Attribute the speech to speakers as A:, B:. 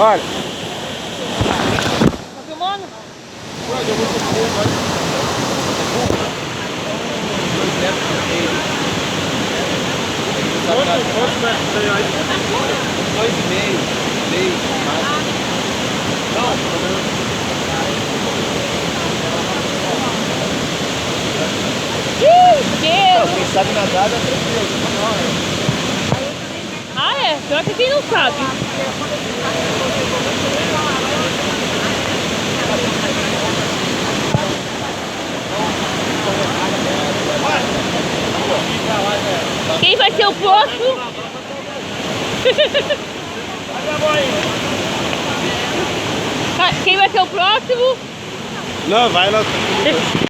A: Olha.
B: Tá filmando?
A: Pode, eu vou te ver, vai. 2 metros e meio. Quantos metros tem aí? 2,5. 3, máximo. Não, pelo menos.
B: Deus!
A: Quem sabe nadar é tranquilo.
B: Ah, é? Pior que quem não sabe. Quem vai ser o próximo? Quem vai ser o próximo?
A: Não, vai lá.